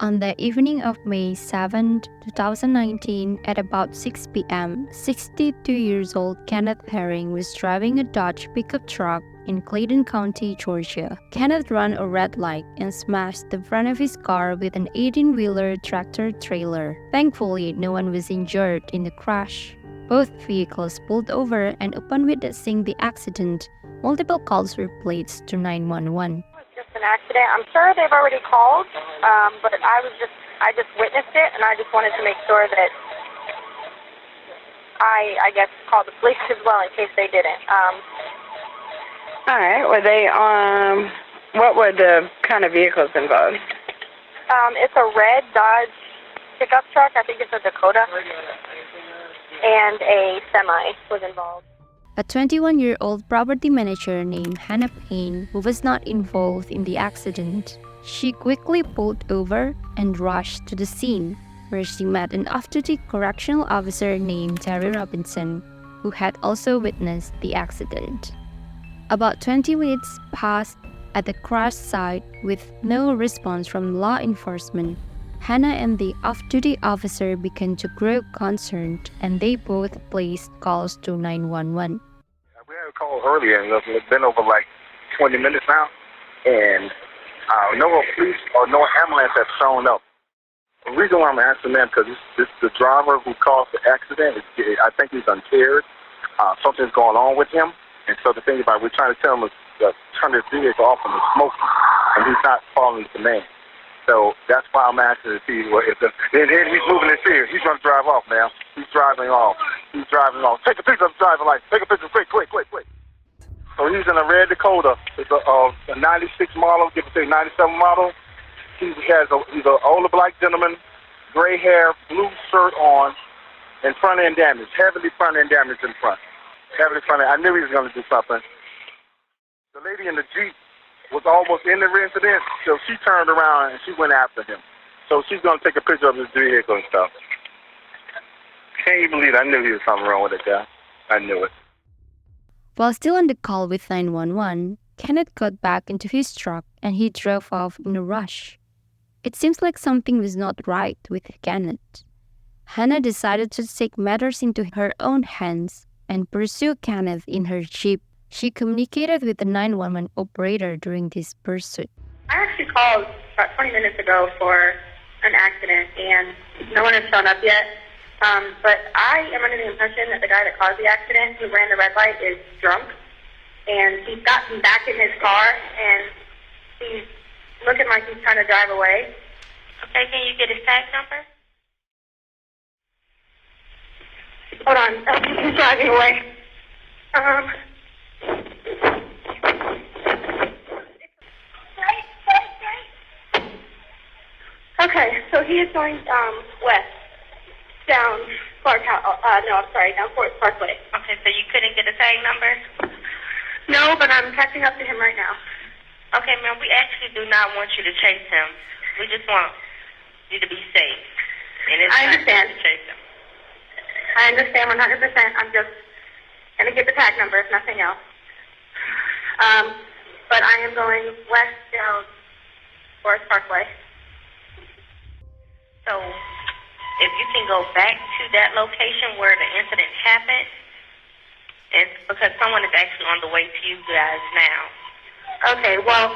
On the evening of May 7, 2019, at about 6 p.m., 62 years old Kenneth Herring was driving a Dodge pickup truck in Clayton County, Georgia. Kenneth ran a red light and smashed the front of his car with an 18-wheeler tractor trailer. Thankfully, no one was injured in the crash. Both vehicles pulled over, and upon witnessing the accident, multiple calls were placed to 911. Just an accident. I'm sure they've already called, but I just witnessed it, and I just wanted to make sure that I guess called the police as well in case they didn't. All right. Were they what were the kind of vehicles involved? It's a red Dodge pickup truck. I think it's a Dakota, and a semi was involved. A 21-year-old property manager named Hannah Payne, who was not involved in the accident, she quickly pulled over and rushed to the scene, where she met an off-duty correctional officer named Terry Robinson, who had also witnessed the accident. About 20 minutes passed at the crash site with no response from law enforcement. Hannah and the off-duty officer began to grow concerned, and they both placed calls to 911. We had a call earlier, and it's been over like 20 minutes now, and no police or no ambulance has shown up. The reason why I'm asking them, because this the driver who caused the accident, I think he's impaired. Something's going on with him, and so the thing about we're trying to tell him to turn his vehicle off from the smoking, and he's not following the command. So that's why I'm asking to see if then he's moving in fear. He's going to drive off now. He's driving off. Take a picture of the driver license. Take a picture quick. So he's in a red Dakota. It's a 96 model, give or take 97 model. He's an older black gentleman, gray hair, blue shirt on, and front end damage. Heavily front end damage in front. Heavily front end. I knew he was going to do something. The lady in the Jeep was almost in the incident, so she turned around and she went after him. So she's going to take a picture of his vehicle and stuff. Can't you believe it? I knew he was something wrong with that guy. I knew it. While still on the call with 911, Kenneth got back into his truck and he drove off in a rush. It seems like something was not right with Kenneth. Hannah decided to take matters into her own hands and pursue Kenneth in her Jeep. She communicated with the 911 operator during this pursuit. I actually called about 20 minutes ago for an accident, and no one has shown up yet. But I am under the impression that the guy that caused the accident, who ran the red light, is drunk, and he's gotten back in his car, and he's looking like he's trying to drive away. Okay, can you get his tag number? Hold on, he's driving away. Okay, so he is going west, down down Forest Parkway. Okay, so you couldn't get a tag number? No, but I'm catching up to him right now. Okay, ma'am, we actually do not want you to chase him. We just want you to be safe. And it's I understand. To chase him. I understand 100%. I'm just going to get the tag number, if nothing else. But I am going west down Forest Parkway. So, if you can go back to that location where the incident happened, it's because someone is actually on the way to you guys now. Okay, well,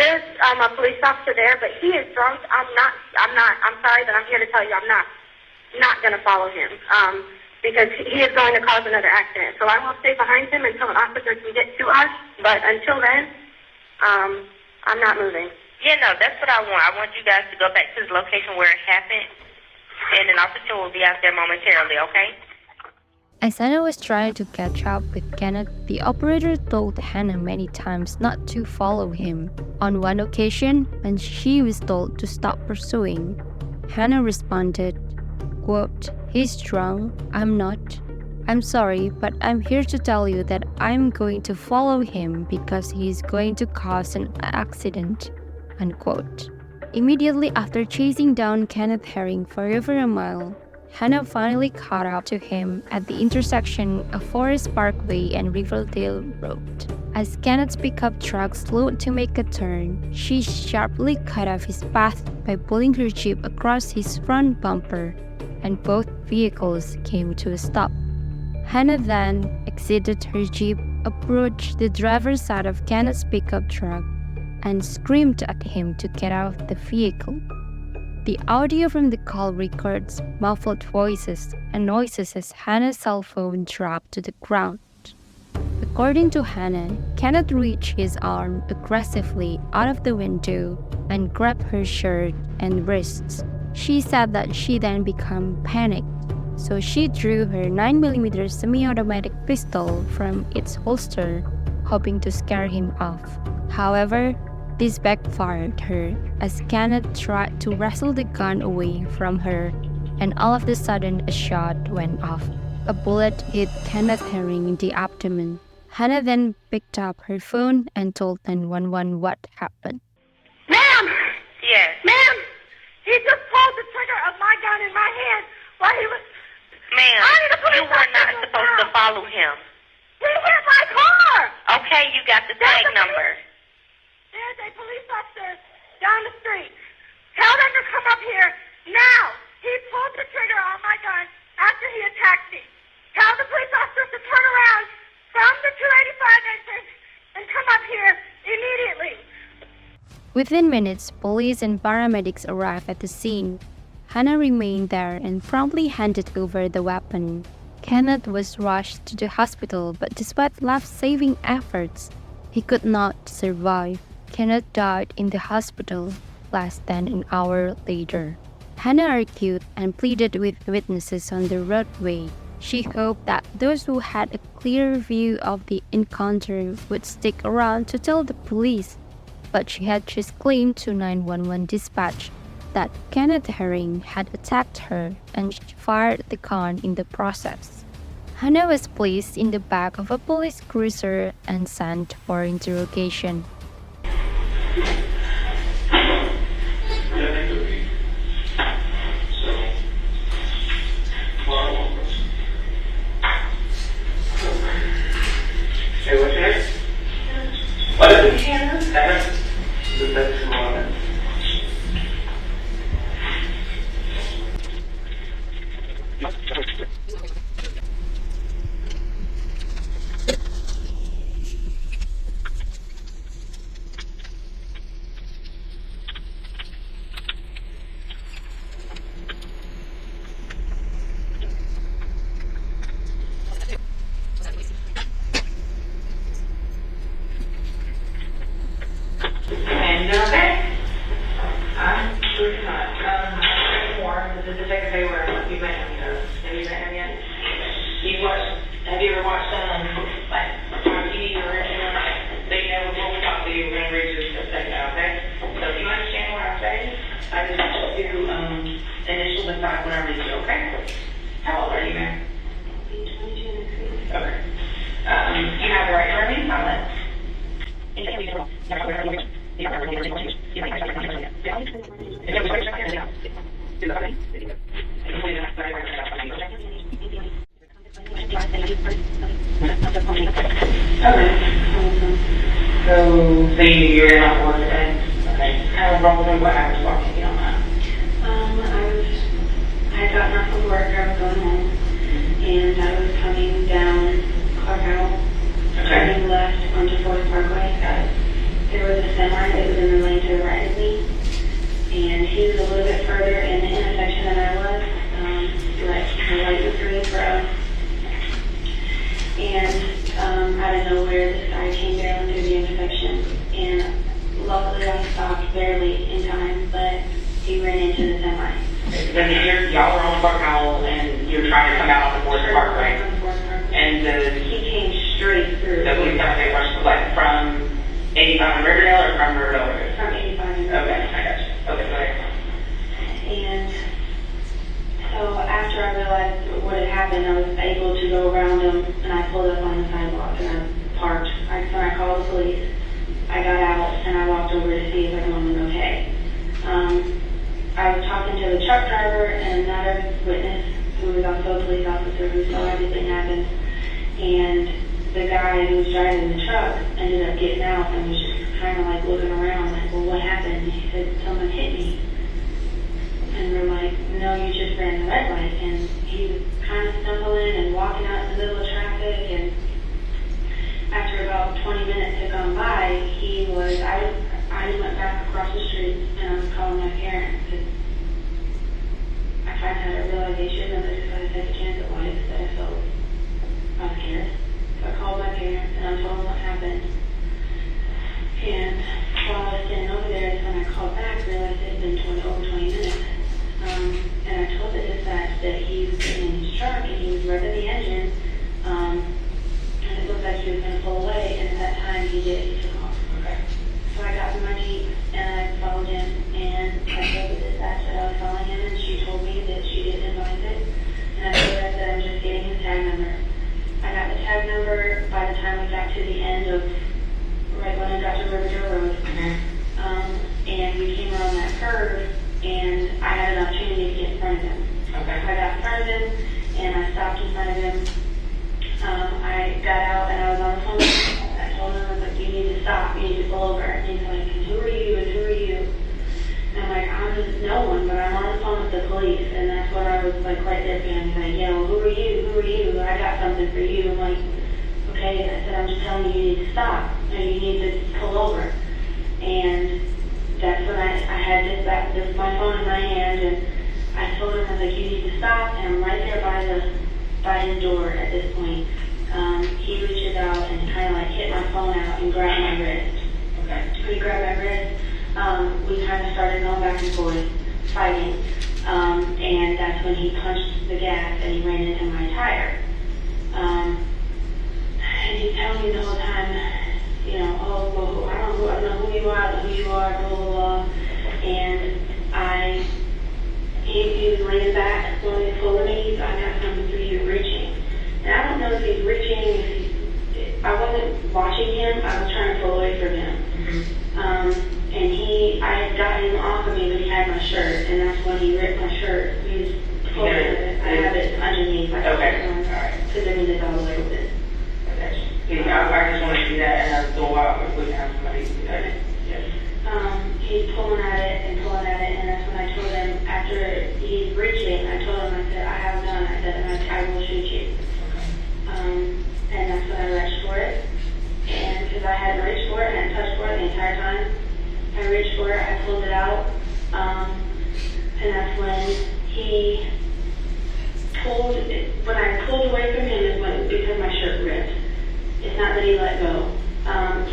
there's a police officer there, but he is drunk. I'm sorry, but I'm here to tell you I'm not going to follow him, because he is going to cause another accident. So I will stay behind him until an officer can get to us, but until then, I'm not moving. Yeah, no, that's what I want. I want you guys to go back to the location where it happened, and an officer will be out there momentarily, okay? As Hannah was trying to catch up with Kenneth, the operator told Hannah many times not to follow him. On one occasion, when she was told to stop pursuing, Hannah responded, quote, "He's drunk, I'm not. I'm sorry, but I'm here to tell you that I'm going to follow him because he's going to cause an accident," unquote. Immediately after chasing down Kenneth Herring for over a mile, Hannah finally caught up to him at the intersection of Forest Parkway and Riverdale Road. As Kenneth's pickup truck slowed to make a turn, she sharply cut off his path by pulling her Jeep across his front bumper, and both vehicles came to a stop. Hannah then exited her Jeep, approached the driver's side of Kenneth's pickup truck, and screamed at him to get out of the vehicle. The audio from the call records muffled voices and noises as Hannah's cell phone dropped to the ground. According to Hannah, Kenneth reached his arm aggressively out of the window and grabbed her shirt and wrists. She said that she then became panicked, so she drew her 9mm semi-automatic pistol from its holster, hoping to scare him off. However, this backfired her as Kenneth tried to wrestle the gun away from her, and all of a sudden a shot went off. A bullet hit Kenneth Herring in the abdomen. Hannah then picked up her phone and told 911 what happened. Ma'am! Yes. Ma'am! He just pulled the trigger of my gun in my hand while he was... Ma'am, I need a police you were not officer supposed to now. follow him. He hit my car! Okay, you got the tag number. There's a police officer down the street. Tell them to come up here now. He pulled the trigger on my gun after he attacked me. Tell the police officer to turn around from the 285 entrance and come up here immediately. Within minutes, police and paramedics arrived at the scene. Hannah remained there and promptly handed over the weapon. Kenneth was rushed to the hospital, but despite life-saving efforts, he could not survive. Kenneth died in the hospital less than an hour later. Hannah argued and pleaded with witnesses on the roadway. She hoped that those who had a clear view of the encounter would stick around to tell the police, but she had just claimed to 911 dispatch that Kenneth Herring had attacked her and she fired the gun in the process. Hannah was placed in the back of a police cruiser and sent for interrogation. Have you ever watched like on TV or anything like that? So you know before we talk to you, we're gonna read you a second, okay? So if you understand what I say, I just want you to initial the fact when I read you, okay? How old are you, ma'am? 22 next week. Okay. You have the right to remain silent. So you're not working today? Okay. How roughly what hours walking if you don't mind? I had gotten off of work, I was going home, and I was coming down Clark turning left onto Forest Parkway. There was a semi that was in the lane to the right of me, and he was a little bit further in the intersection than I was. The light was green for us. And out of nowhere, this guy came barreling through the intersection, and luckily I stopped barely in time, but he ran into the semi. Y'all were on Clark Howell, and you're trying to come out on the Forest Parkway. And He came straight through. the police officer was like from 85 in Riverdale or from Riverdale? From 85 in Okay, I got you. Okay, go ahead. And so after I realized what had happened, I was able to go around him, and I pulled up on the sidewalk, and I parked. So I called the police. I got out, and I walked over to see if everyone was okay. I was talking to the truck driver and another witness who was also a police officer who saw everything happen. And the guy who was driving the truck ended up getting out and was just kind of like looking around like, well, what happened? And he said, someone hit me. And we're like, no, you just ran the red light. And he was kind of stumbling and walking out in the middle of traffic. And after about 20 minutes had gone by, I went back across the street and I was calling my parents because I kind of had a realization that I just had to take a chance at life, that I was scared. So I called my parents and I told them what happened. And while I was standing over there, is when I called back, realized it had been over 20 minutes. And I told the dispatch that he was sitting in his truck and he was revving the engine. And it looked like he was going to pull away. And at that time, he did. He took off. Okay. So I got in my Jeep and I followed him. And I told the dispatch that I was following him. And she told me that she didn't advise it. And I told her that I'm just getting his tag number. I got the tag number by the time we got to the end of, right when I got to Riverdale Road. And we came around that curve, and I had an opportunity to get in front of him. Okay. I got in front of him, and I stopped in front of him. I got out, and I was on the phone with him. I told him, I was like, you need to stop, you need to pull over. And he's like, who are you, and who are you? And I'm like, I'm just no one, but I'm on the phone with the police. And that's when I was like right there for him. He's like, yeah, well, who are you, who are you? I got something for you. I'm like, okay. I said, I'm just telling you, you need to stop, and you need to pull over. And that's when I had this my phone in my hand, and I told him, I was like, you need to stop, and I'm right there by his door at this point. He reaches out and kind of like hit my phone out and grabbed my wrist. Okay. When he grabbed my wrist, we kind of started going back and forth, fighting, and that's when he punched the gas and he ran into my tire. And he's telling me the whole time, you know, oh, well, I don't know who you are, blah, blah, blah. And he was laying back, when he pulled me, I got something for you, reaching. And I don't know if he's reaching, I wasn't watching him, I was trying to pull away from him. And I had gotten him off of me, but he had my shirt, and that's when he ripped my shirt. He was pulling it. I have it underneath. Okay, all right. Because I needed all a little bit. Okay. I just want to see that, and I thought, wow, if we can have somebody do that. Yes. He's pulling at it, and that's when I told him, after he's reaching, I told him, I said, I have a gun, I said, and I will shoot you. And that's when I reached for it, and because I hadn't reached for it, and I touched for it the entire time, I reached for it, I pulled it out, and that's when he pulled, when I pulled away from him is when, because my shirt ripped. It's not that he let go. I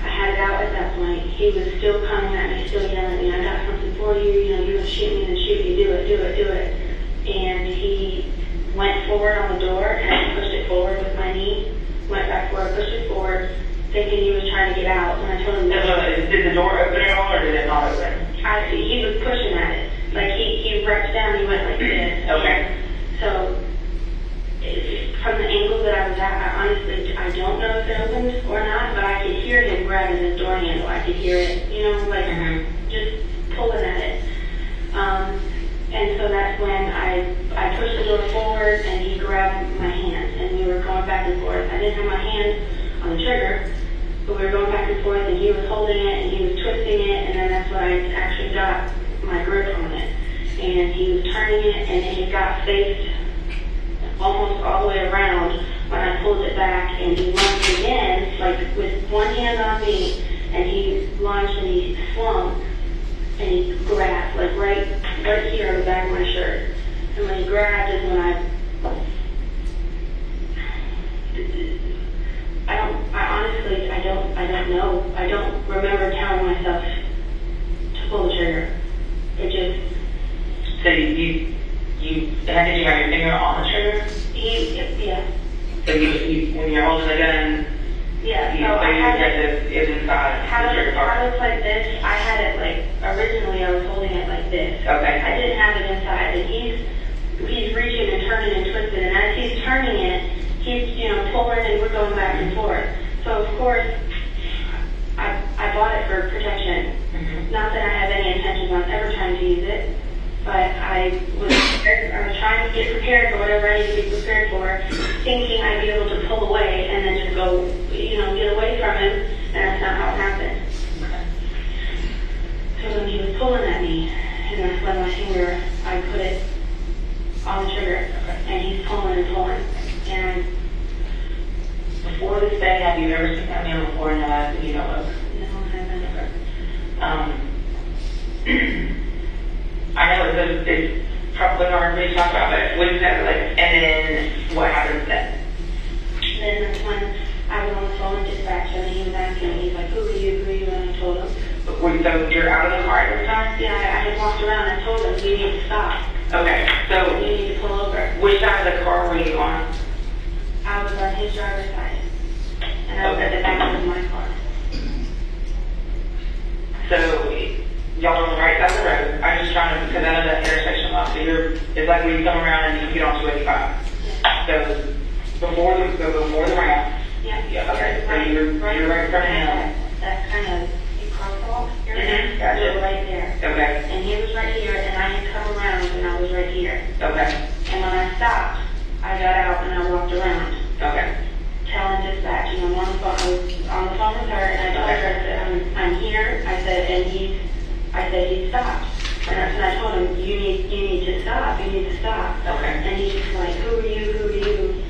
had it out at that point. He was still coming at me, still yelling at me, I got something for you, you know, you want to shoot me, then shoot me, do it. And he went forward on the door, and I pushed it forward with my knee, went back forward, pushed it forward, thinking he was trying to get out, and I told him, Did the door open at all, or did it not open? he was pushing at it. Like, he reached down, he went like this. Okay. So, from the angle that I was at, I honestly, I don't know if it opened or not, but I could hear him grabbing the door handle. I could hear it, you know, like, just pulling at it. And so that's when I pushed the door forward, and he grabbed my hand, and we were going back and forth. I didn't have my hand on the trigger, but we were going back and forth, and he was holding it, and he was twisting it, and then that's when I actually got my grip on it. And he was turning it, and it got faced almost all the way around when I pulled it back, and he lunged again, like with one hand on me, and he lunged and he swung, and he grabbed, like right here on the back of my shirt. And when he grabbed is when I don't know. I don't remember telling myself to pull the trigger. It just... So did you have your finger on the trigger? Yeah. So when you're holding the gun, yeah, you so I had it inside the trigger part? How it's like this, I had it like, originally I was holding it like this. Okay. I didn't have it inside, and he's reaching and turning and twisting, and as he's turning it, he's, you know, pulling, and we're going back and forth. So of course, I bought it for protection. Not that I have any intentions on ever trying to use it. But I was trying to get prepared for whatever I need to be prepared for, thinking I'd be able to pull away and then just go, get away from him, and that's not how it happened. So when he was pulling at me, and that's when my finger, I put it on the trigger, and he's pulling and pulling. And Before this day, have you ever seen that man before in your life that you know of? no, I haven't. I know it's probably hard for me to talk about, but what is that like? And then what happens then? Then that's when I was on the phone with dispatcher, and he was asking me, he's like, who are you, and I told him. So you're out of the car at the time? Yeah, I just walked around and told him, you need to stop. Okay, so You need to pull over. which side of the car were you on? I was on his driver's side, and I was at the back of my car. So y'all are on the right side of the road. I'm just trying to, because I know that intersection lot, so it's like when you come around and you get on 285. So before the ramp. Yeah. Okay, so you're right in front of him. That kind of crosswalk area, Gotcha. right there. Okay, And he was right here, and I had come around, and I was right here. okay, And when I stopped, I got out and I walked around, okay. telling dispatch, I'm on the phone, I was on the phone with her, and I told her, I said, I'm here, I said, and he stopped. And that's when I told him, you need to stop, Okay. And he's just like, who are you?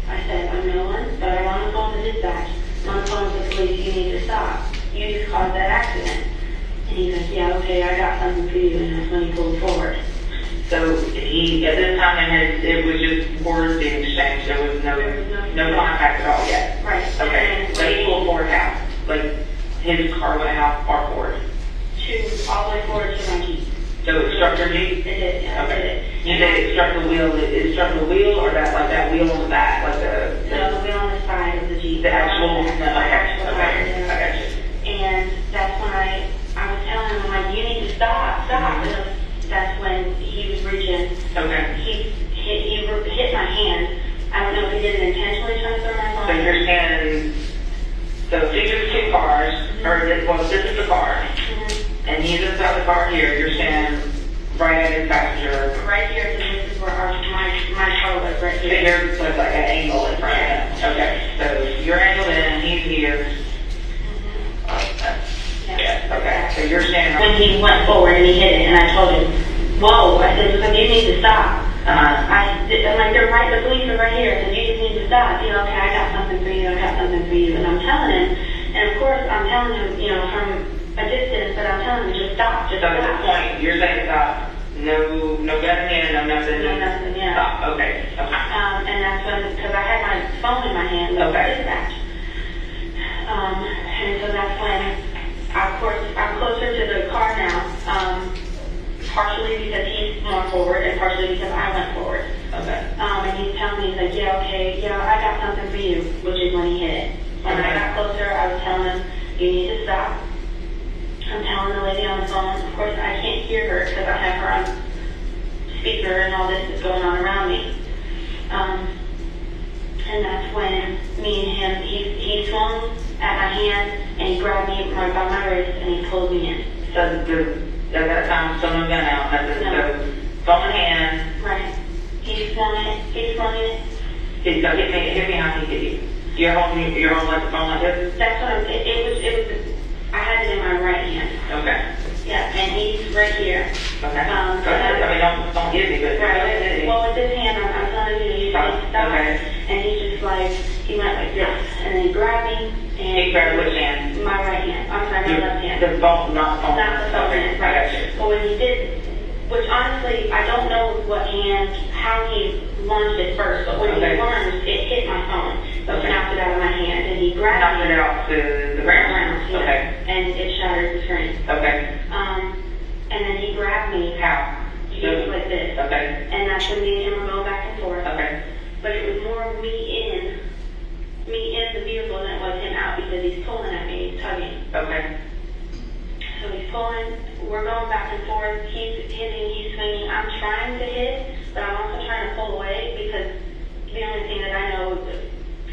I said, I'm no one, but I'm on the phone with dispatch. I'm on the phone with the police, you need to stop. You just caused that accident. And he's like, yeah, okay, I got something for you, and that's when he pulled forward. So he, at this time, it was just words being exchanged. There was no contact at all yet. Right. Okay. So he pulled forward how? Like his car went how far forward? All the way forward to my Jeep. So it struck your Jeep? It did, yeah. Okay. You said it struck the wheel. It struck the wheel, or that wheel on the back, like No, the wheel on the side of the Jeep. the actual. The actual Okay. side, I got you. And that's when I was telling him, I'm like, you need to stop. And that's when he was reaching. Okay. He hit my hand. I don't know if he did it intentionally trying to throw my phone. So you're standing. So these are two cars, or this is the car, and he's inside the car here. You're standing right at his passenger. Right here, so this is where my car was, right So here. you're like an angle in front of him. Okay. So you're angled in. He's here. Yeah. Okay. So you're standing right. When he went forward and he hit it, and I told him, whoa, I said, look, you need to stop. I'm like, the police are right here, so you just need to stop. Okay, I got something for you, And I'm telling him, and of course, I'm telling him, from a distance, but I'm telling him, just stop, So at this point, you're saying stop. No gun in hand, no nothing. No, nothing, yeah. Stop. Okay. And that's when, because I had my phone in my hand, with dispatch. And so that's when, of course, I'm closer to the car now, partially because he's more forward and partially because I went forward. Okay. And he's telling me, he's like, yeah, okay, yeah, I got something for you, which is when he hit it. When I got closer, I was telling him, you need to stop. I'm telling the lady on the phone, of course, I can't hear her because I have her on speaker and all this is going on around me. And that's when me and him, he swung at my hand and he grabbed me right by my wrist and he pulled me in. So at that time, still no gun out, nothing. No. So phone in hand. Right. He swung it. So hit me how he hit you. You're holding like the phone like this? That's what it was, I had it in my right hand. Okay. Yeah, and he's right here. Okay. Go ahead. I mean, don't get me, but Right. Well, with this hand, I'm telling you, you need to stop. Okay. And he's just like, he went like this, and then he grabbed me, and He grabbed which hand? my right hand. I'm sorry, my left hand. The phone, not the phone. Not the phone. Okay. I got you. But when he did, which honestly, I don't know what hand, how he launched it first, but when he launched, it hit my phone. So it knocked it out of my hand, and he grabbed Knocked it out to the ground. yeah. Okay. And it shattered the screen. Okay. And then he grabbed me. How? He was like this. Okay. And that's when me and him were going back and forth. Okay. But it was more me in the vehicle than it was him out because he's pulling at me, he's tugging. Okay. So he's pulling, we're going back and forth, he's hitting, he's swinging. I'm trying to hit, but I'm also trying to pull away because the only thing that I know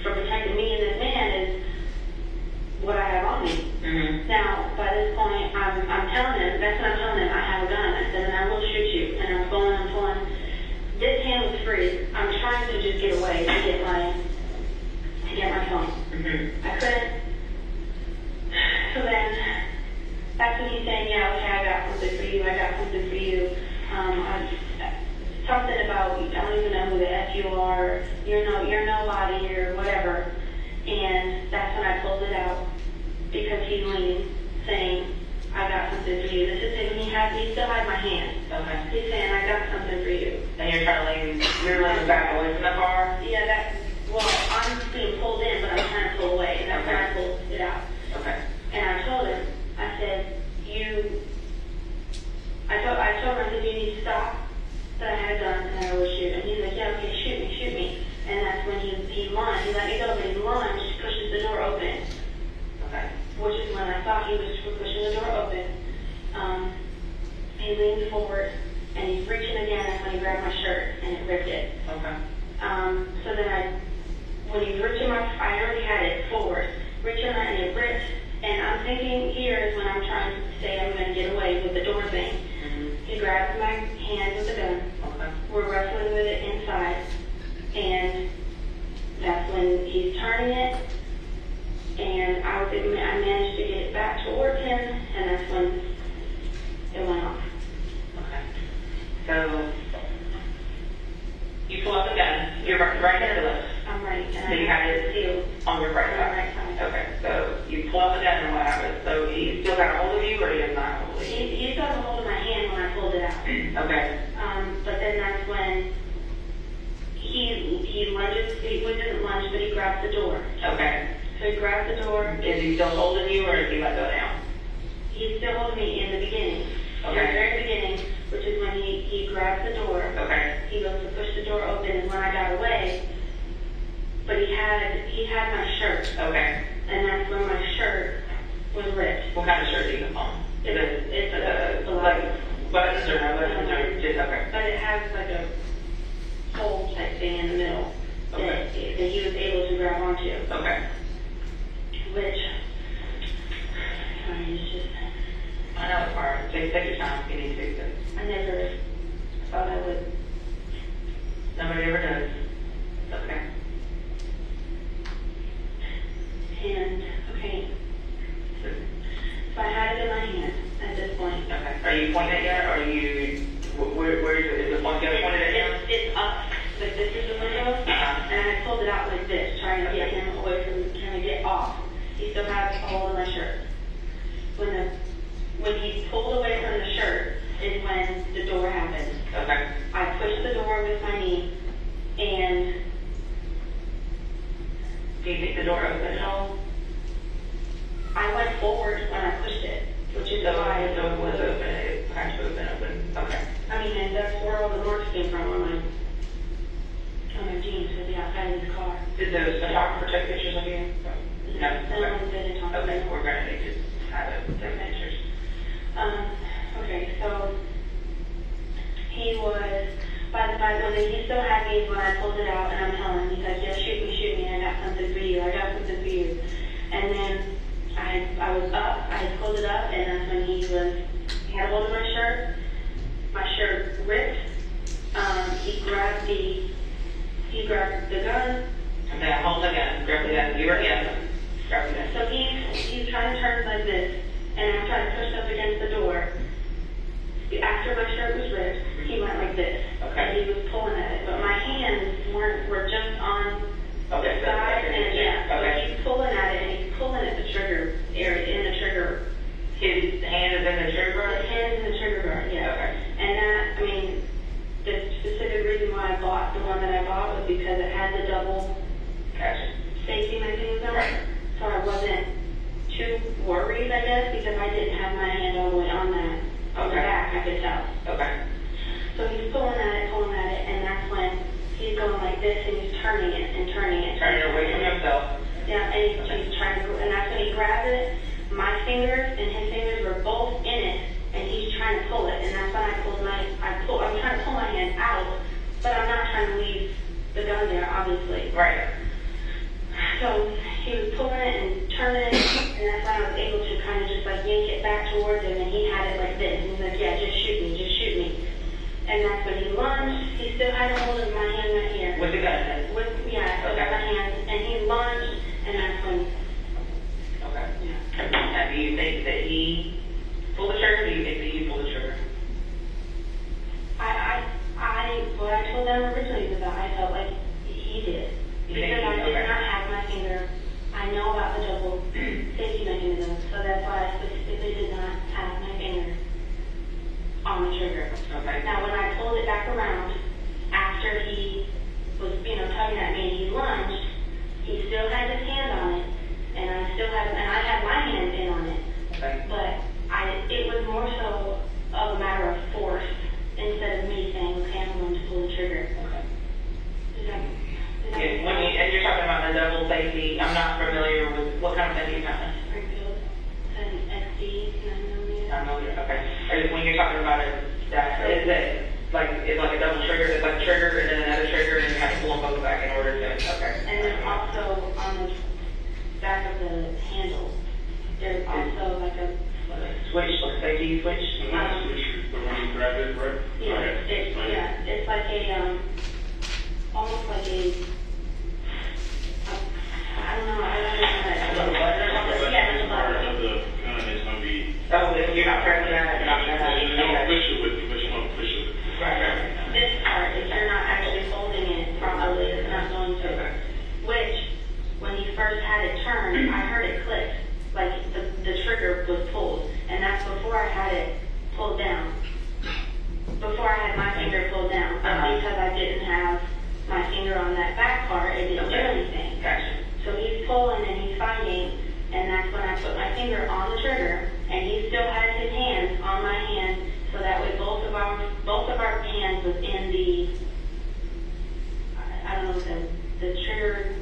for protecting me and this man is what I have on me. Mm-hmm. Now, by this point, I'm telling him, that's what I'm telling him, I have a gun. I said, and I will shoot you. And this hand was free. I'm trying to just get away to get my phone. Mm-hmm. I couldn't. So then, that's when he's saying, yeah, okay, I got something for you. Something about, I don't even know who the F you are. You're nobody or whatever. And that's when I pulled it out because he's leaning, saying, I got something for you. This is him. He still had my hand. Okay. He's saying, I got something for you. And you're trying to lean, you're leaning back away from the car? Yeah, I'm being pulled in, but I'm trying to pull away, and that's when I pulled it out. Okay. And I told him, I said, I told him, you need to stop, that I had a gun, and I would shoot. And he's like, yeah, okay, shoot me. And that's when he lunged. He let me go, but he lunged, pushes the door open. Okay. Which is when I thought he was pushing the door open. He leaned forward, and he's reaching again, and when he grabbed my shirt, and it ripped it. Okay. So then when he reached I already had it forward, reaching and it ripped, and I'm thinking here is when I'm trying to say I'm going to get away with the door thing. Mm-hmm. He grabs my hand with the gun. Okay. We're wrestling with it inside, and that's when he's turning it, and I managed to get it back towards him, and that's when it went off. Okay. So, you pull out the gun. You're right hand or left? I'm right, and So you I had it sealed on your right on side? my right side. Okay. So, you pull out the gun and what happens? So, he still got a hold of you or he does not hold of you? He got a hold of my hand when I pulled it out. Okay. But then that's when he lunges, he didn't lunge, but he grabbed the door. Okay. So he grabbed the door. Is he still holding you or is he let go now? He's still holding me in the beginning. In the Okay. very beginning, which is when he grabbed the door. Okay. He goes to push the door open, and when I got away, but he had my shirt, Okay. and that's when my shirt was ripped. What kind of shirt do you have on? It's a like buttons or no buttons or just okay? But it has like a hole type thing in the middle that he was able to grab onto. Okay. Which, sorry, it's just, I know it's hard. Take your time if you need to. But I never thought I would. nobody ever does. Okay. And, okay, so I had it in my hand at this point. Okay. Are you pointing it yet? Or are you, where is the point pointed at him? It's up, like this is the window, and I pulled it out like this, trying to get him away from, trying to get off. He still has a hold of my shirt. When he pulled away from the shirt is when the door happened. Okay. I pushed the door with my knee, and Do you think the door opened at all? I went forward when I pushed it, which is why So it was open. It kind of open. Okay. I mean, and that's where all the marks came from on my jeans with the outside of the car. Did the photographer take pictures of you? No. one didn't talk Okay. about We're going to need to have it with their pictures. Okay, so he was, when he still had me when I pulled it out, and I'm telling him, he's like, yeah, shoot me, I got something for you. And then I was up, I had pulled it up, and that's when he had a hold of my shirt ripped, he grabbed the gun. Okay, hold the gun. Grab the gun. You were grab the gun. So he's trying to turn like this, and I'm trying to push up against the door. After my shirt was ripped, he went like this. Okay. And he was pulling at it, but my hands were just on Okay. the side, and yeah, Okay. so he's pulling at it, and he's pulling at the trigger area, in the trigger. His hand is in the trigger guard? His hand is in the trigger guard, yeah. Okay. And that, I mean, the specific reason why I bought the one that I bought was because it had the double Gotcha. safety mechanism. Right. So I wasn't too worried, I guess, because I didn't have my hand all the way on that, on the Okay. back, I could tell. Okay. So he's pulling at it, and that's when he's going like this, and he's turning it. Turning away from himself. Yeah, and he's trying to, and that's when he grabs it. My fingers and his fingers were both in it, and he's trying to pull it, and that's when I'm trying to pull my hand out, but I'm not trying to leave the gun there, obviously. Right. So he was pulling it and turning it, and that's when I was able to kind of just like yank it back towards him, and he had it like this, and he's like, yeah, just shoot me. And that's when he lunged. He still had a hold of my hand right here. With the gun? Yeah, so Okay. my hand. And he lunged, and that's when. Okay. Yeah. And do you think that he pulled the trigger, or do you think that you pulled the trigger? What I told them originally was that I felt like he did. Because I did not have my finger. I know about the double safety mechanism, so that's why I specifically did not have my finger on the trigger. Okay. Now, when I pulled it back around, after he was, tugging at me and he lunged, he still had his hand on it, and I had my hand in on it. Okay. But it was more so of a matter of force instead of me saying, okay, I'm going to pull the trigger. Okay. Does that Yeah, make when sense? and you're talking about the double safety, I'm not familiar with what kind of safety you're talking about. Springfield, an SD 9mm. I know you're, okay. When you're talking about it, is it like a double trigger, it's like a trigger and then another trigger and you have to pull them both back in order to, okay. And then also on the back of the handle, there's also like a Switch, like a safety switch? The one you grab it, right? it's like a almost like a I don't know how to Part of the gun is gonna be. Oh, you're not pressing that? You don't push it with, but you don't push it. Right. this part, if you're not actually holding it properly, it's not going to. Okay. Which, when he first had it turned, I heard it click, like the trigger was pulled, and that's before I had it pulled down. Before I had my finger pulled down, but because I didn't have my finger on that back part, it didn't do anything. Gotcha. So he's pulling and he's fighting, and that's when I put my finger on the trigger, and he still had his hands on my hand, so that way both of our hands was in the, I don't know, the trigger.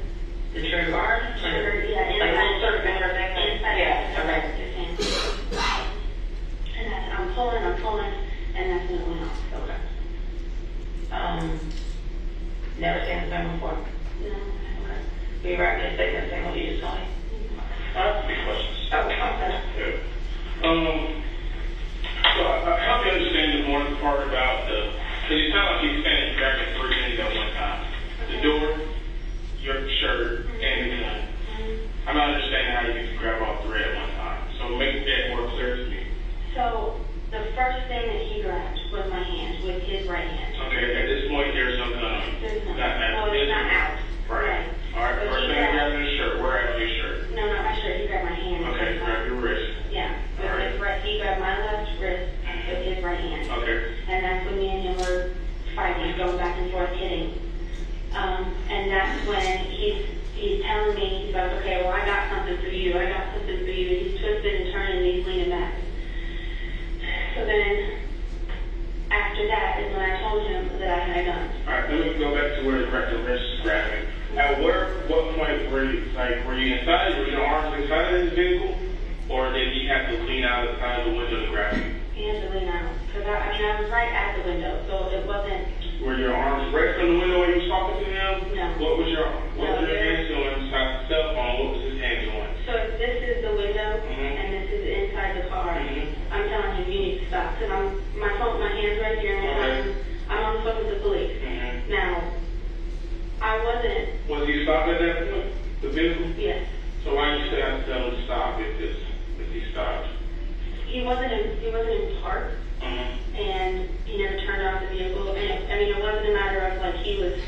The trigger guard? Trigger, yeah, Like a little circle finger thing? inside. Yeah, okay. His hand. And I'm pulling, and that's when it went off. Okay. Never seen this film before. No. Okay. Will you write me a statement saying what you just told me? Three questions. Oh, okay. Yeah. So help me understand the more part about because you sound like you're standing grabbing three things at one time. The door, your shirt, and the gun. I'm not understanding how you can grab all three at one time. So make that more clear to me. So the first thing that he grabbed was my hand with his right hand. Okay, at this point there's no gun. There's no, Not it's not out. Right. All right, But first he thing I grabbed- grabbed is your shirt. Where at your shirt? No, not my shirt. He grabbed my hand. Okay, grab your wrist. Yeah. With All right. his right, he grabbed my left wrist with his right hand. Okay. And that's when me and him were fighting, going back and forth, hitting. And that's when he's telling me, he's like, okay, well, I got something for you. I got something for you. He's twisted and turning, and he's leaning back. So then, after that is when I told him that I had a gun. All right, let me go back to where the wrist is grabbing. At what point were you inside? Were your arms inside of the vehicle? Or did he have to lean out of the side of the window to grab you? He had to lean out. Because I was right at the window, so it wasn't. Were your arms right from the window when you was talking to him? No. What was your hands doing besides the cell phone? What was his hand doing? So if this is the window, and this is inside the car, I'm telling him you need to stop. Because my hand's right here, and I'm on the phone with the police. Now, I wasn't. Was he stopped at that point? The vehicle? Yes. So why didn't you say I tell him to stop if he stopped? He wasn't in park, and he never turned off the vehicle. And it wasn't a matter of like he was,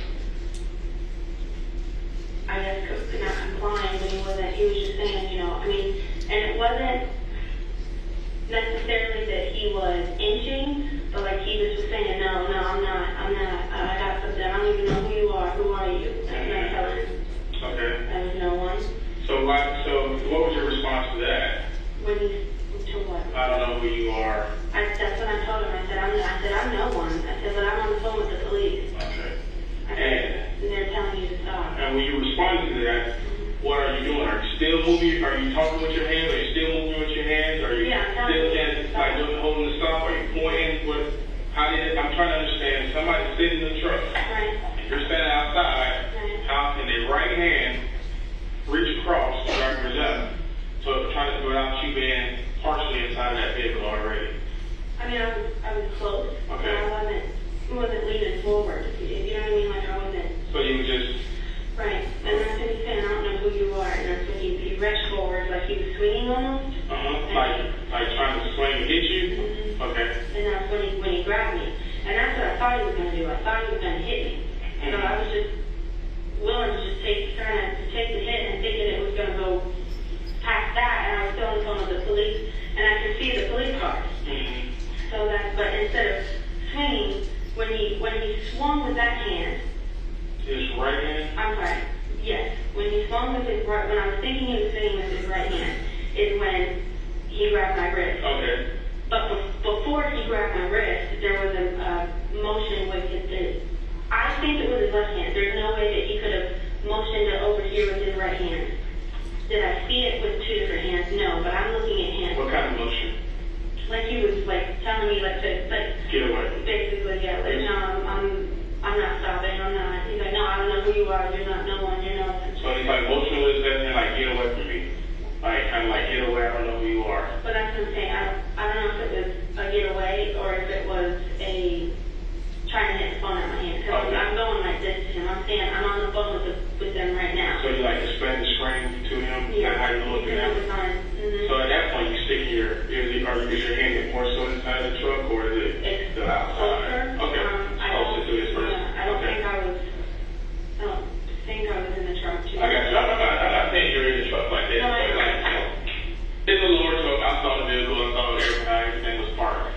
I guess, not complying, but he wasn't. He was just saying, and it wasn't necessarily that he was inching, but like he was just saying, no, I'm not. I got something. I don't even know who you are. Who are you? And I tell him. Okay. I was no one. So what was your response to that? When he to what? I don't know who you are. That's what I told him. I said I'm no one. I said, but I'm on the phone with the police. Okay. I said, and they're telling you to stop. And when you responded to that, what are you doing? Are you still moving? Are you talking with your hands? Are you still moving with your hands? Are you still holding the stop? Are you pointing? I'm trying to understand. Somebody's sitting in the truck. Right. And you're standing outside. Right. How can their right hand reach across to grab your left? So trying to without you being partially inside that vehicle already. I mean, I was close. Okay. But I wasn't wasn't leaning forward. You know what I mean? Like I wasn't. So you just, Right. And that's when he said, I don't know who you are. And that's when he reached forward, like he was swinging almost. like trying to swing and hit you? Mm-hmm. Okay. And that's when he grabbed me. And that's what I thought he was going to do. I thought he was going to hit me. So I was just willing to just take the hit and thinking it was going to go past that. And I was still on the phone with the police. And I could see the police cars. Mm-hmm. So but instead of swinging, when he swung with that hand, His right hand? I'm sorry, yes, when he swung with his right, when I was thinking he was swinging with his right hand, is when he grabbed my wrist. Okay. But before he grabbed my wrist, there was a motion with his, I think it was his left hand. There's no way that he could have motioned it over here with his right hand. Did I see it with two different hands? No, but I'm looking at him. What kind of motion? Like he was like telling me like to Get away. basically, yeah, like no, I'm not stopping, I'm not. He's like, no, I don't know who you are, you're not no one, you're no one. So he's like motionless and like, get away from me. Like, kind of like, get away, I don't know who you are. But that's what I'm saying, I don't know if it was a getaway or if it was a trying to hit the phone out of my hand. Because I'm going like this to him, I'm on the phone with them right now. So you like explain the screen to him? Yeah. How you looking at him? Mm-hmm. So at that point, you stick is your hand more so inside the truck or is it still outside? Closer. Okay. Closer to his person. Yeah, I don't think I was in the truck too. I got you. I'm not saying you're in the truck like this, No, but like, it's a lower truck. I saw the vehicle, I saw everything was parked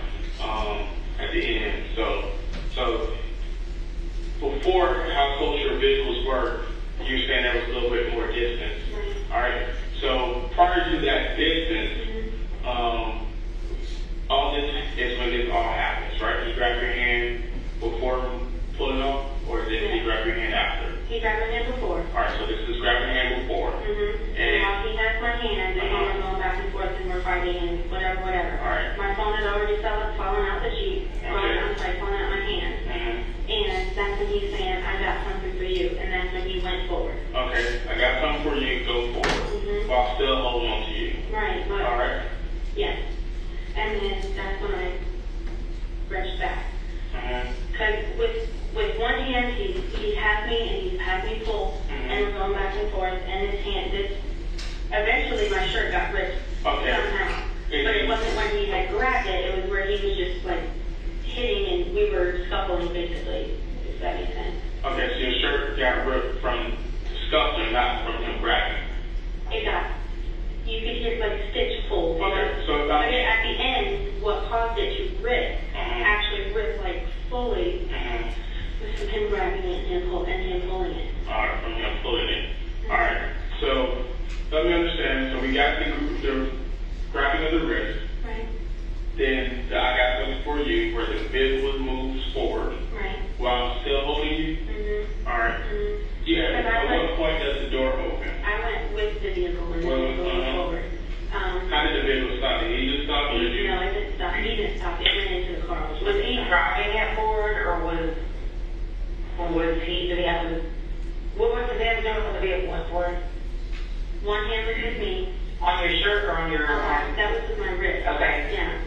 at the end. So before how close your vehicles were, you were saying there was a little bit more distance. Right. All right. So prior to that distance, all this is when this all happens, right? You grab your hand before pulling off, or did he grab your hand after? He grabbed my hand before. All right. So this is grabbing your hand before. Mm-hmm. And while he has my hand, and we're going back and forth and we're fighting and whatever. All right. My phone had already fallen out the Jeep. Fallen out my hand. Mm-hmm. And that's when he's saying, I got something for you. And that's when he went forward. Okay. I got something for you. Go forward. Mm-hmm. While still holding on to you. Right. But, All right. yes. And then that's when I rushed back. Because with one hand, he has me and he has me full, and we're going back and forth, and his hand, eventually my shirt got ripped somehow. But it wasn't when he had grabbed it, it was where he was just like hitting and we were scuffling basically, if that makes sense. Okay, so your shirt got ripped from scuffling, not from him grabbing. It got, you could hear like stitch pull. Okay, so but at the end, what caused it to rip, actually rip like fully, was from him grabbing it and him pulling it. Alright, from him pulling it. Alright, so let me understand. So we got the grabbing of the wrist. Right. Then I got something for you where the vehicle moves forward. Right. While I'm still holding you. Mm-hmm. Alright. Mm-hmm. Yeah, at what point does the door open? I went with the vehicle when the vehicle went forward. How did the vehicle stop? Did he just stop or did you? No, it didn't stop. He didn't stop. It went into the car. Was he driving it forward, or did he have to, what was the damage doing when the vehicle went forward? One hand was with me. On your shirt or on your arm? That was with my wrist. Okay. Yeah.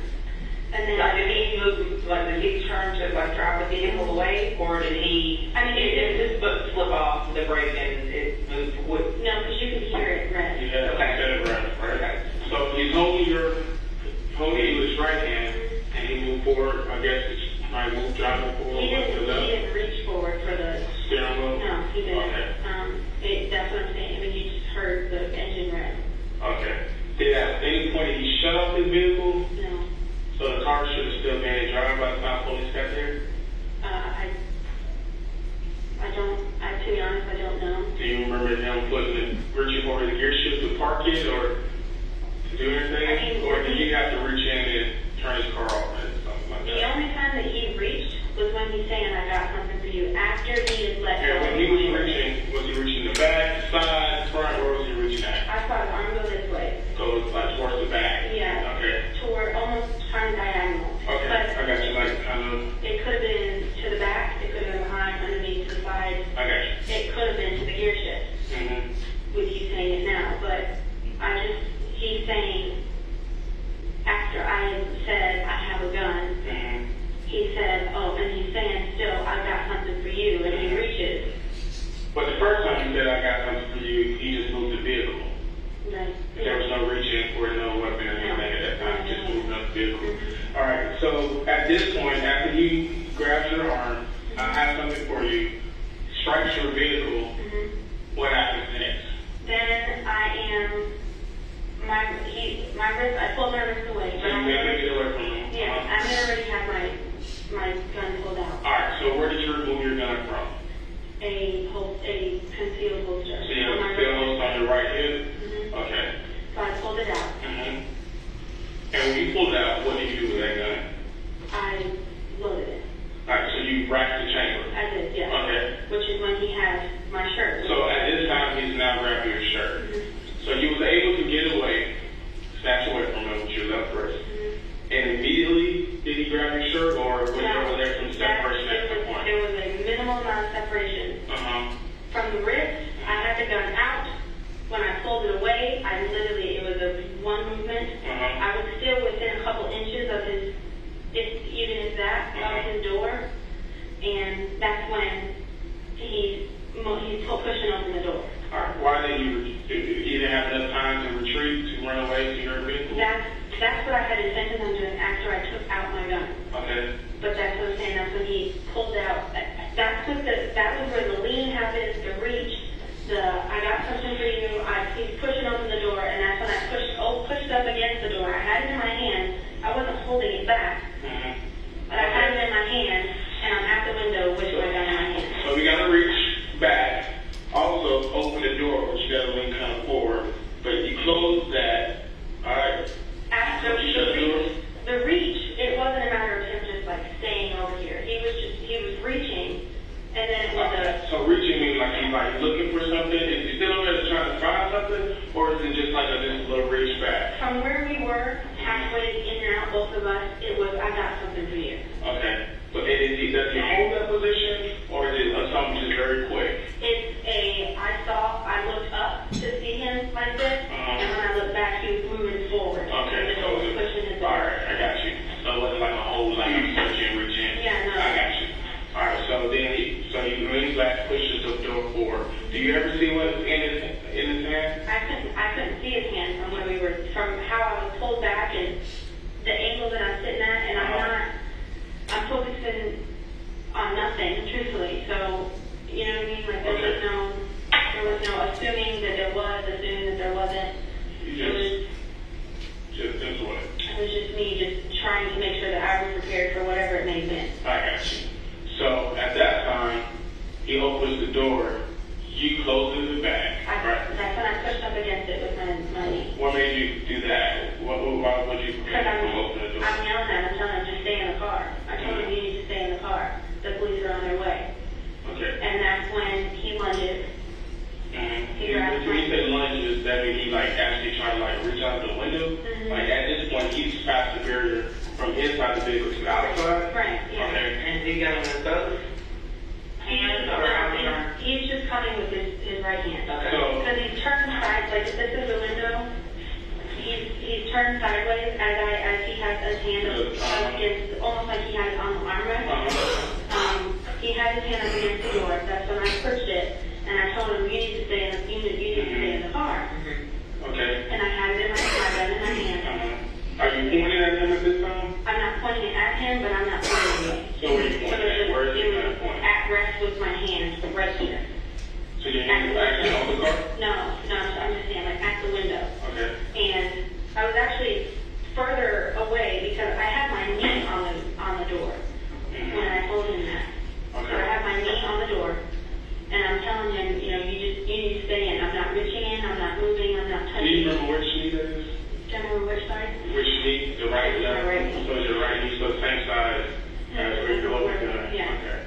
And then Did he move, did he turn to drive the vehicle away, or did he, did his foot slip off the brake and it moved? no, because you could hear it rest. Yeah, Okay. right. So he's holding you with his right hand, and he moved forward. I guess it's might move driving forward. He didn't reach forward for the steering wheel. No, he didn't. Okay. That's what I'm saying. I mean, you just heard the engine rev. Okay. Did at any point did he shut off his vehicle? No. So the car should have still been in drive by the time police got there? To be honest, I don't know. Do you remember him reaching for his gear shift to park it or to do anything? Or did he have to reach in and turn his car off or something like that? The only time that he reached was when he's saying, I got something for you, after he had let go. Yeah, when he was he reaching the back, side, front, where was he reaching at? I saw his arm go this way. So it's like towards the back? Yeah. Okay. Toward, almost turned diagonal. Okay, But I got you, like kind of. it could have been to the back, it could have been behind, underneath, to the side. I got you. It could have been to the gear shift, with you saying it now, but he's saying, after I had said I have a gun, he said, oh, and he saying still, I got something for you, and he reaches. But the first time you said I got something for you, he just moved the vehicle. Right. There was no reaching for no weapon or anything at that time, just moving up the vehicle. All right, so at this point, after he grabs your arm, I have something for you, strikes your vehicle, what happens next? Then my wrist, I pulled my wrist away. So you had to get away from him? Yeah, I had already had my gun pulled out. All right, so where did you remove your gun from? A concealed holster. So you have a concealed holster on your right hip? Okay. So I pulled it out. And when you pulled it out, what did you do with that gun? I loaded it. All right, so you racked the chamber? I did, yes. Okay. Which is when he had my shirt. So at this time, he's now grabbing your shirt. So he was able to get away, snatch away from him with your left wrist. And immediately, did he grab your shirt, or was there some separation at that point? There was a minimal amount of separation. From the wrist, I had the gun out. When I pulled it away, it was a one movement. I was still within a couple inches of his, of his door. And that's when he's pushing open the door. All right, why didn't you didn't have enough time to retreat, to run away to your vehicle? That's what I had intended on doing after I took out my gun. Okay. But that's what I'm saying, that's when he pulled out. That was where the lean happened, the reach, I got something for you, he's pushing open the door, and that's when I pushed up against the door. I had it in my hand, I wasn't holding it back. But I had it in my hand, and I'm at the window with my gun in my hand. So we got to reach back, also open the door, which you got to lean kind of forward, but you close that, all right? After the reach, it wasn't a matter of him just like staying over here. He was reaching, and then it was So reaching means like he's looking for something. Is he still over there trying to find something, or is it just like just a little reach back? From where we were, halfway in and out, both of us, it was, I got something for you. Okay. But does he hold that position, or is it something just very quick? I looked up to see him like this, and when I looked back, he was moving forward. Okay. And so he was pushing his door. All right, I got you. So it wasn't like a whole, like you touch and reach in. Yeah, no. I got you. All right, so then he leans back, pushes the door forward. Do you ever see what's in his hand? I couldn't see his hand from how I was pulled back and the angle that I'm sitting at, and I'm focusing on nothing, truthfully. So, you know what I mean? Like there was no assuming that there was, assuming that there wasn't. It was just me just trying to make sure that I was prepared for whatever it may have been. I got you. So at that time, he opens the door. You closes it back, right? That's when I pushed up against it with my knee. What made you do that? Why would you prevent him from opening the door? I'm yelling at him, telling him to stay in the car. I told him you need to stay in the car. The police are on their way. Okay. And that's when he lunges. When you say lunges, that means he actually trying to reach out the window? Like at this point, he's past the barrier from inside the vehicle to the outside? Right, yeah. Okay. And he got him in both hands or outside? He's just coming with his right hand. Okay. Because he's turned sideways, like if this is the window, he's turned sideways as he has his hand up against, almost like he has it on the armrest. He had his hand up against the door. That's when I pushed it, and I told him, you need to stay in the car. Okay. And I had it in my gun in my hand. Are you pointing at him at this time? I'm not pointing it at him, but I'm not pointing it. So where are you pointing at? Where is he not pointing? At rest with my hand right here. So your hand is actually on the car? No, I'm just saying like at the window. Okay. And I was actually further away because I had my knee on the door when I told him that. Okay. So I have my knee on the door, and I'm telling him, you need to stay in. I'm not reaching in, I'm not moving, I'm not touching. Do you remember which knee that is? Do you remember which side? Which knee? The right or left? My right knee. So it's your right knee, so the same side as where you're holding the gun? Yeah. Okay.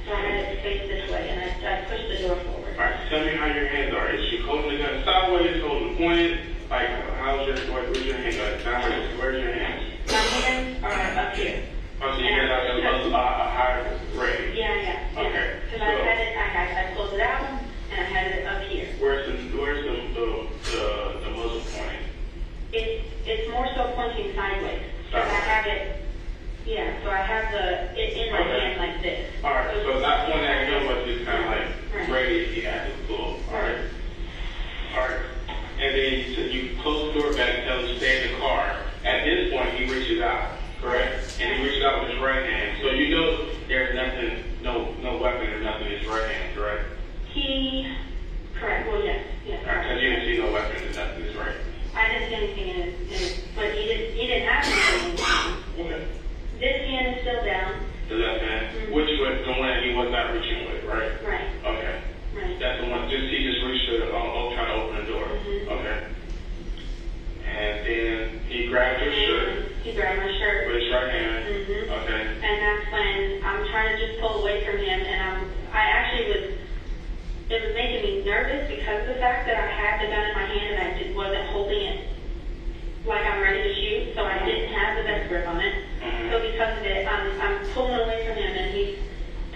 So I had it face this way, and I pushed the door forward. All right, tell me how your hands are. Is she holding the gun sideways, holding it pointed? Like, where's your hand? Sideways, where's your hands? My hands are up here. Oh, so you have a higher rate? Yeah. Okay. Because I pulled it out, and I had it up here. Where's the muzzle pointing? It's more so pointing sideways. Because I have it, so I have it in my hand like this. the one that he was not reaching with, right? Right. Okay. Right. That's the one, he just reached to, trying to open the door. Mhm. Okay. And then he grabbed your shirt He grabbed my shirt. with his right hand. Mhm. Okay. And that's when I'm trying to just pull away from him, and I actually it was making me nervous because of the fact that I had the gun in my hand and I just wasn't holding it like I'm ready to shoot, so I didn't have the best grip on it. Mhm. So because of it, I'm pulling away from him, and he's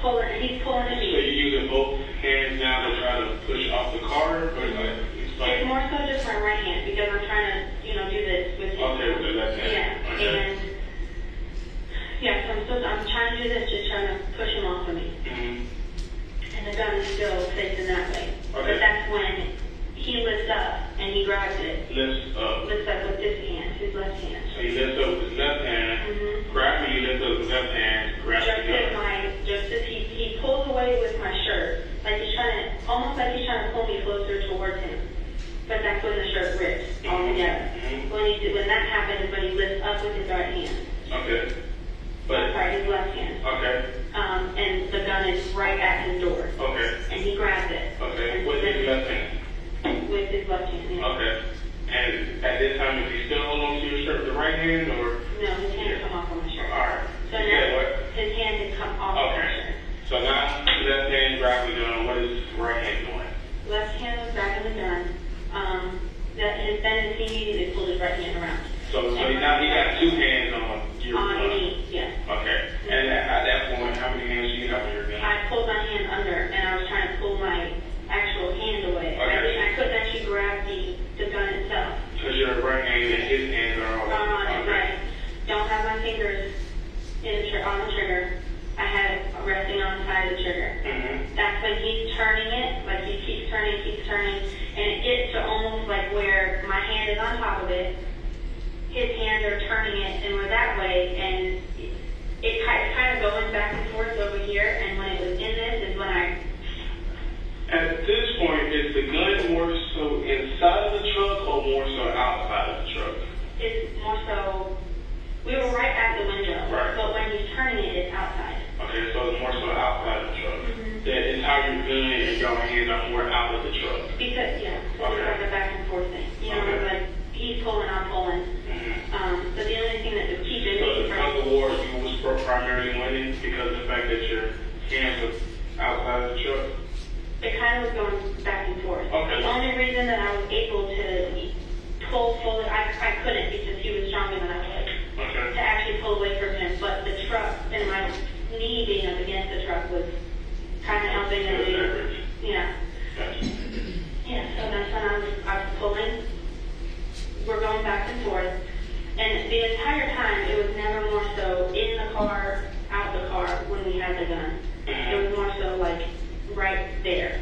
pulling at So me. you're using both hands now to try to push off the car, or like, It's explain? more so just my right hand because I'm trying to, do this with his. Okay, with the left hand. Yeah, Okay. and so I'm trying to do this, just trying to push him off of me. Mhm. And the gun is still facing that way. Okay. But that's when he lifts up and he grabs it. Lifts up. Lifts up with his hand, his left hand. So he lifts up with his left hand, Mhm. grabs you, lifts up with his left hand, grabs Just the as gun. he pulls away with my shirt, almost like he's trying to pull me closer towards him. But that's when the shirt rips altogether. Mhm. When that happens is when he lifts up with his right hand. Okay. I'm But, sorry, his left hand. okay, And the gun is right at his door. okay, And he grabs it. okay, And with then- his left hand. With his left hand, yeah. Okay. And at this time, is he still holding on to your shirt with the right hand, or? No, his hand come off of my shirt. All right. So You said now what? his hand has come off of my Okay. shirt. So now, left hand grabbing the gun, what is right hand doing? Left hand was grabbing the gun. Then he immediately pulled his right hand around. So now he got two hands on your On gun. me, yes. Okay. And at that point, how many hands do you have on your gun? I pulled my hand under, and I was trying to pull my actual hand away. Okay. I couldn't actually grab the gun itself. Because your right hand and his hands are all Right. Don't have my fingers on the trigger. I had it resting on the side of the trigger. Mm-hmm. That's when he's turning it, like he keeps turning, and it gets to almost like where my hand is on top of it. His hands are turning it, and we're that way, and it's kind of going back and forth over here, and when it was in this is when I... At this point, is the gun more so inside of the truck or more so outside of the truck? It's more so... We were right at the window, Right. but when he's turning it, it's outside. Okay, so it's more so outside of the truck. Mhm. That entire gun and your hands are more out of the truck. Because, yeah, so Okay. it's like a back and forth thing. Okay. Like he's pulling, I'm pulling. Mm-hmm. But the only thing that was keeping So me the tug of war, you was primarily winning because of the fact that your hands were outside of the truck? it kind of was going back and forth. Okay. The only reason that I was able to pull fully, I couldn't because he was stronger than I was. Okay. To actually pull away from him, but the truck and my knee being up against the truck was kind of helping him. Good leverage. Yeah. Gotcha. Yeah, so that's when I was pulling. We're going back and forth. And the entire time, it was never more so in the car, out the car when we had the gun. It was more so like right there.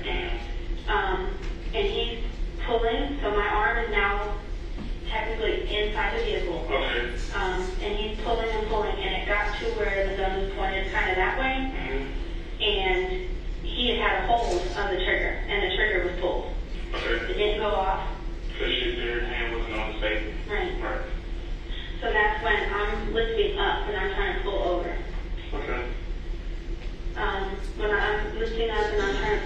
And he's pulling, so my arm is now technically inside the vehicle. Okay. And he's pulling and pulling, and it got to where the gun was pointed kind of that way. Mm-hmm. And he had a hold of the trigger, and the trigger was pulled. Okay. It didn't go off. Because your hand wasn't on the table. Right. Right. So that's when I'm lifting up and I'm trying to pull over. Okay. When I'm lifting up and I'm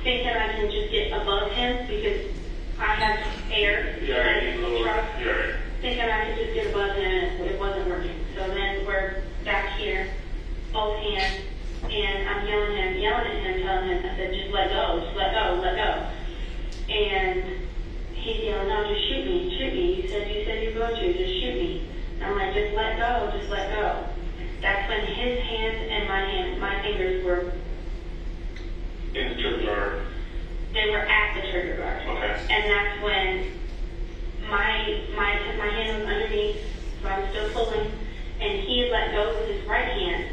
thinking I can just get above him because I have air Yeah, in the lower. truck. Yeah. Thinking I could just get above him and it wasn't working. So then we're back here, both hands, and I'm yelling at him, telling him, I said, just let go, let go. And he's yelling, no, just shoot me. You said you're going to, just shoot me. And I'm like, just let go. That's when his hands and my fingers were, In the trigger guard. they were at the trigger guard. Okay. And that's when my hand was underneath, so I was still pulling, and he had let go with his right hand.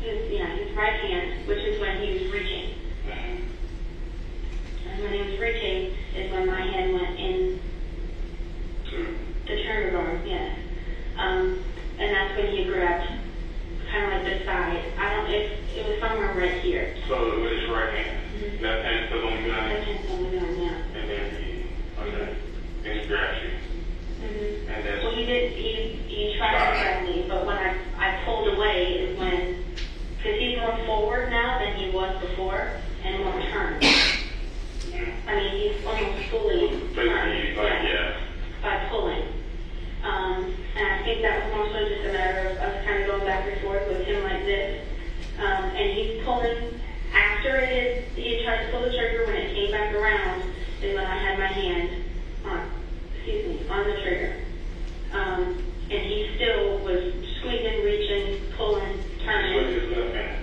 His right hand, which is when he was reaching. Mm-hmm. And when he was reaching is when my hand went in the trigger guard, yes. And that's when he grabbed kind of like the side. It was somewhere right here. So with his right hand. Mhm. Left hand still on the gun. Left hand's on the gun, yeah. And then he grabs you. Mm-hmm. And then Well, he tried to grab me, but when I pulled away is when, because he's more was more so just a matter of us kind of going back and forth with him like this. And he's pulling, after he tried to pull the trigger, when it came back around, is when I had my hand on the trigger. And he still was squeezing, reaching, pulling, turning. With his left hand.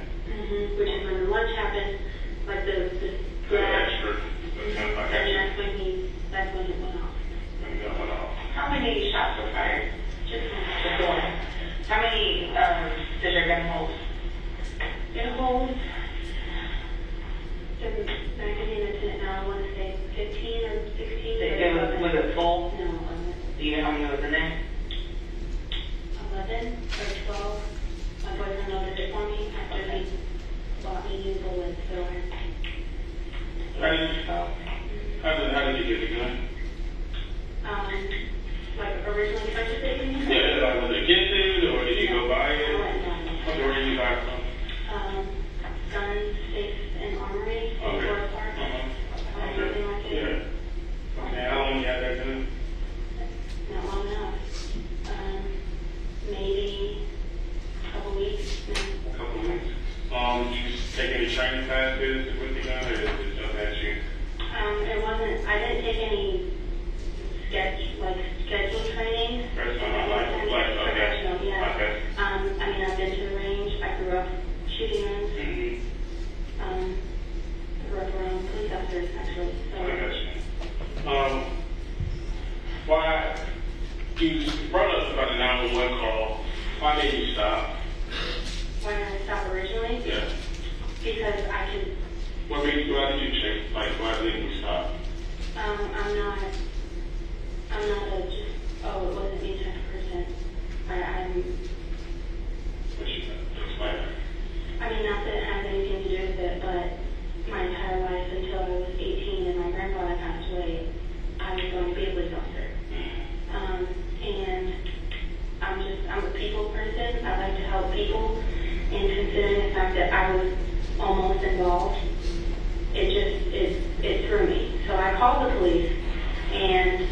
Which is when the lunge happened, like the grab. Extra. And that's when it went off. And that went off. How many shots were fired? Just One. How many did your gun hold? it holds the magazine that's in it now, I want to say 15 or 16. Was it full? No, 11. Do you know how many was in there? 11 or 12. My boyfriend noticed it for me after he bought me new bullets. So How did you get the gun? like originally purchased it, you mean? Yeah, like was it gifted or did you go buy I it? went down there. Where did you buy it from? Gun safe and armory in Okay. Forest Park. Something like Yeah. it. Okay, how long you had that gun? Not long enough. Maybe a couple weeks. A couple of weeks. Did you take any training classes with the gun or did it jump at you? It wasn't, I didn't take any scheduled training. First time, like, okay. Professional, yeah. Okay. I mean, I've been to the range. I grew up shooting range. Mm-hmm. I grew up around police officers, actually. So. I got you. Why, you brought up about the 911 call. Why did you stop? Why did I stop originally? Yeah. Because I could. Why did you change? Like, why didn't you stop? I'm not a just, oh, it wasn't me type of person. I'm, What you explain? I mean, not that it has anything to do with it, but my entire life until I was 18 and my grandfather passed away, I was going to be a police officer. And I'm a people person. I like to help people. And considering the fact that I was almost involved, it threw me. So I called the police, and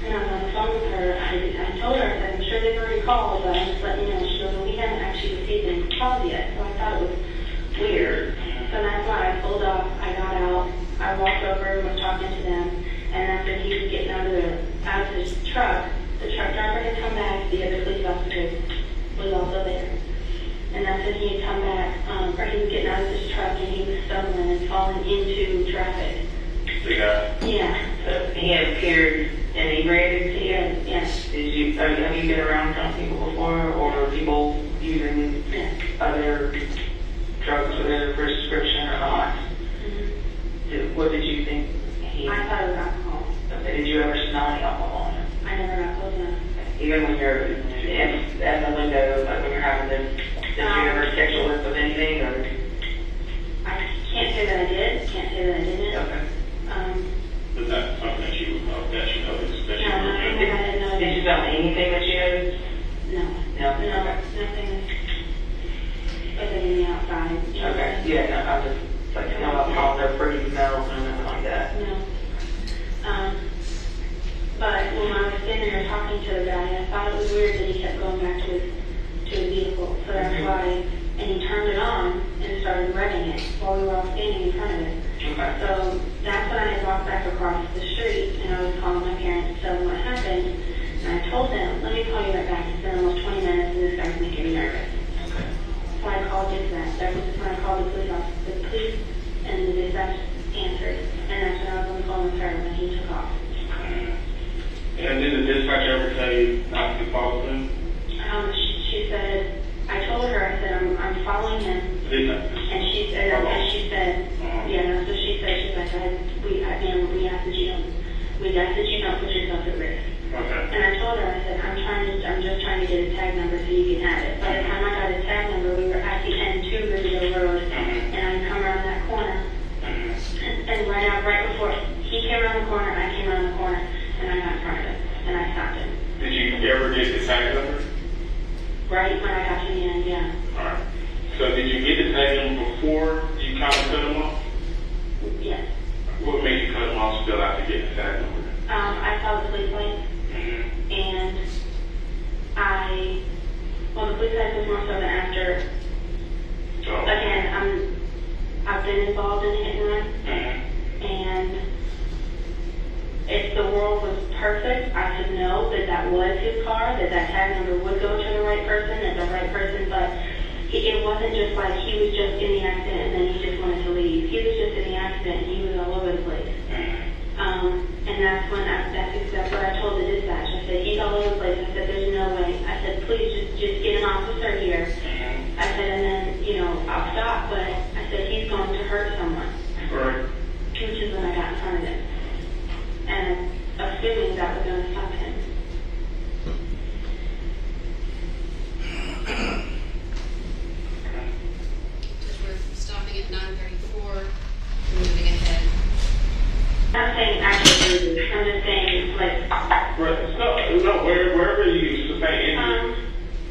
when I was on the phone with her, I told her, I said, I'm sure they've already called, but I'm just letting you know. She goes, well, we haven't actually received any calls yet. So I thought it was weird. So that's why I pulled off. I got out. I walked over and was talking to them. And after he was getting out of his truck, the truck driver had come back. The other police officer was also there. And that's when he had come back, or he was getting out of his truck and he was stumbling and falling into traffic. The guy? Yeah. So he had appeared inebriated to you? Yes. Have you been around drunk people before, or people using other drugs with a prescription or not? Mm-hmm. What did you think he... I thought it was alcohol. Okay. Did you ever smell any alcohol on him? I never got close enough. Even when you're at the window, like when you're having this, did you ever sexual with anything, or? I can't say that I did. Can't say that I didn't. Okay. Was that something that you noticed? No, nothing that I didn't know. Did you smell anything that you noticed? No. No? No, Okay. nothing other than the outside. Okay. Yeah, no, I'm just like, you know, alcohol, they're pretty smells or nothing like that. No. But when I was standing there talking to the guy, I thought it was weird that he kept going back to his vehicle. So that's why, and he turned it on and started revving it while we were all standing in front of it. Okay. So that's when I walked back across the street and I was calling my parents to tell them what happened. And I told them, let me call you right back. It's been almost 20 minutes and this guy's making me nervous. Okay. So I called dispatch. That was when I called the police officer. The police and the dispatch answered. And that's when I was on the phone with her when he took off. And did the dispatcher ever tell you not to follow him? She said, I told her, I said, I'm following him. And she said, yeah, so she said, she's like, we ask that you don't put yourself at risk. Okay. And I told her, I said, I'm just trying to get a tag number so you can have it. By the time I got a tag number, we were at the end to Ridgeville Road, and I come around that corner, and right before he came around the corner, I came around the corner, and I got in front of him, and I stopped him. Did you ever get the tag number? Right when I got to the end, yeah. Alright. So did you get the tag number before you kind of cut him off? Yes. What made you cut him off still after getting the tag number? I saw the police lights, and the police side was more so than after. Again, I've been involved in a hit and run, and if the world was perfect, I could know that that was his car, that that tag number would go to the right person, but it wasn't just like he was just in the accident and then he just wanted to leave. He was just in the accident and he was all over the place. And that's what I told the dispatch. I said, he's all over the place. I said, there's no way. I said, please just get an officer here. I said, and then, I'll stop, but I said, he's going to hurt someone. Right. Which is when I got in front of him. And assuming that was going to stop him. We're stopping at 9:34, moving ahead. I'm not saying actual bruises. I'm just saying, like... Right. No, wherever you sustain injury.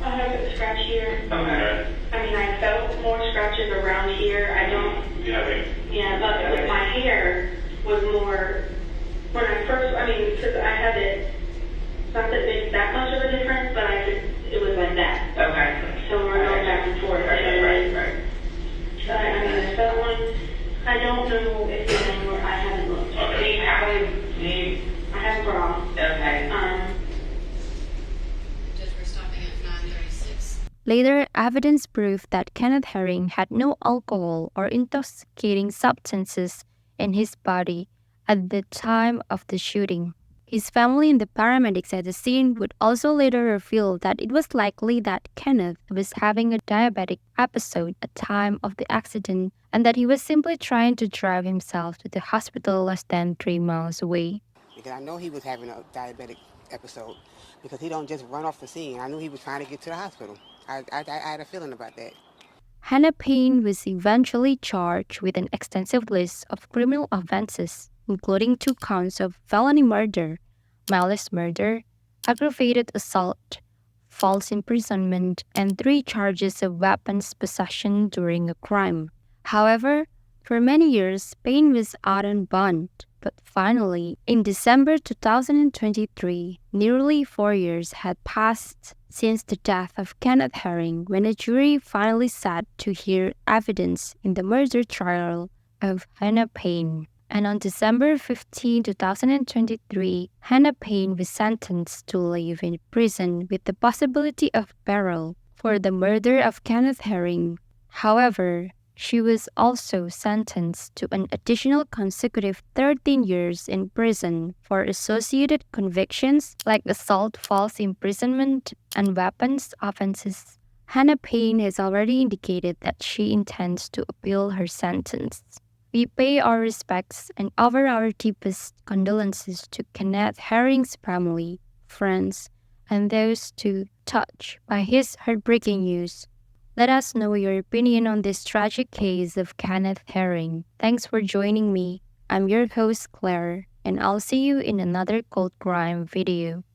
I have a scratch here. Okay. I mean, I felt more scratches around here. I don't... Yeah, but my hair was more... When I first... because I have it... Not that it makes that much of a difference, but it was like that. Okay. So we're going back and forth. Right. I felt one... I don't know if it's anymore. I haven't looked. I have a bra. Okay. Judge, we're stopping at 9:36. Later, evidence proved that Kenneth Herring had no alcohol or intoxicating substances in his body at the time of the shooting. His family and the paramedics at the scene would also later reveal that it was likely that Kenneth was having a diabetic episode at the time of the accident and that he was simply trying to drive himself to the hospital less than 3 miles away. Because I know he was having a diabetic episode because he don't just run off the scene. I knew he was trying to get to the hospital. I had a feeling about that. Hannah Payne was eventually charged with an extensive list of criminal offenses, including 2 counts of felony murder, malice murder, aggravated assault, false imprisonment, and 3 charges of weapons possession during a crime. However, for many years, Payne was out on bond. But finally, in December 2023, nearly 4 years had passed since the death of Kenneth Herring when a jury finally sat to hear evidence in the murder trial of Hannah Payne. And on December 15, 2023, Hannah Payne was sentenced to live in prison with the possibility of parole for the murder of Kenneth Herring. However, she was also sentenced to an additional consecutive 13 years in prison for associated convictions like assault, false imprisonment, and weapons offenses. Hannah Payne has already indicated that she intends to appeal her sentence. We pay our respects and offer our deepest condolences to Kenneth Herring's family, friends, and those touched by his heartbreaking news. Let us know your opinion on this tragic case of Kenneth Herring. Thanks for joining me. I'm your host, Claire, and I'll see you in another cold crime video.